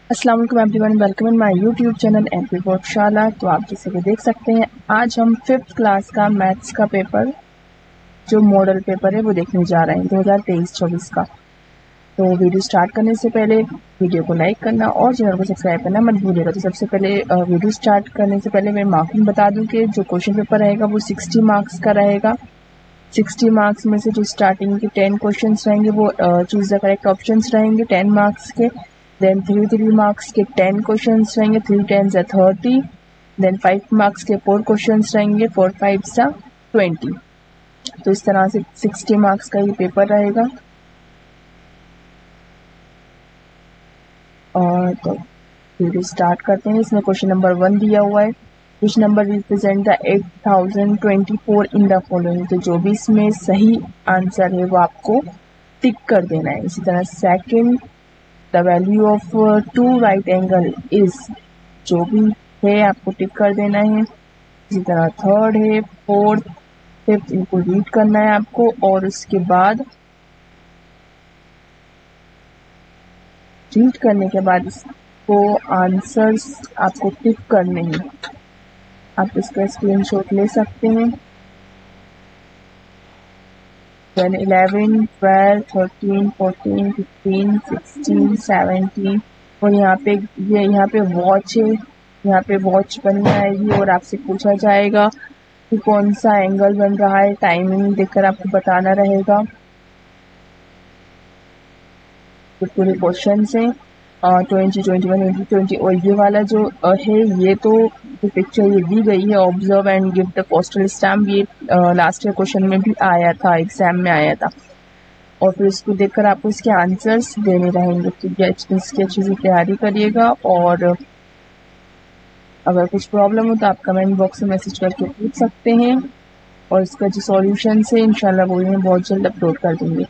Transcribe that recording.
अस्सलाम वालेकुम everyone, welcome in my YouTube channel MP पाठशाला। तो आप जैसे कि देख सकते हैं, आज हम 5th क्लास का मैथ्स का पेपर जो मॉडल पेपर है वो देखने जा रहे हैं 2023-24 का। तो वीडियो स्टार्ट करने से पहले वीडियो को लाइक करना और चैनल को सब्सक्राइब करना मत भूलिएगा। तो सबसे पहले वीडियो स्टार्ट करने से पहले मैं मार्किंग बता दूं कि जो क्वेश्चन पेपर रहेगा वो 60 मार्क्स का रहेगा। 60 मार्क्स में से जो स्टार्टिंग के 10 क्वेश्चन रहेंगे वो चूज द करेक्ट ऑप्शन रहेंगे 10 मार्क्स के। देन 3 मार्क्स के 10 क्वेश्चन रहेंगे, 3 10 या 30। देन 5 मार्क्स के 4 क्वेश्चन रहेंगे, 4 5 या 20। तो इस तरह से 60 मार्क्स का ये पेपर रहेगा। और तो वीडियो स्टार्ट करते हैं। इसमें क्वेश्चन नंबर 1 दिया हुआ है, which number represent the 8024 in the following. तो जो भी इसमें सही आंसर है वो आपको टिक कर देना है। इसी तरह second, the value of 2 right angle is, जो भी है आपको टिक कर देना है। इसी तरह थर्ड है, फोर्थ, फिफ्थ, इनको रीड करना है आपको और उसके बाद रीड करने के बाद इसको आंसर्स आपको टिक करने हैं। आप इसका स्क्रीनशॉट ले सकते हैं। 11, 12, 13, 14, 15, 16, 17 और यहाँ पे वॉच है। यहाँ पे वॉच बनी आएगी और आपसे पूछा जाएगा कि कौन सा एंगल बन रहा है। टाइमिंग देखकर आपको बताना रहेगा। तो पूरे क्वेश्चन से 20, 21, 20 और ये वाला जो है, ये तो जो पिक्चर ये दी गई है, observe and give the postal stamp, ये लास्ट ईयर क्वेश्चन में भी आया था, एग्जाम में आया था। और फिर इसको देखकर आपको इसके आंसर्स देने रहेंगे। तो इसकी अच्छे से तैयारी करिएगा और अगर कुछ प्रॉब्लम हो तो आप कमेंट बॉक्स में मैसेज करके पूछ सकते हैं और इसका जो सॉल्यूशन है इंशाल्लाह वो बहुत जल्द अपलोड कर देंगे।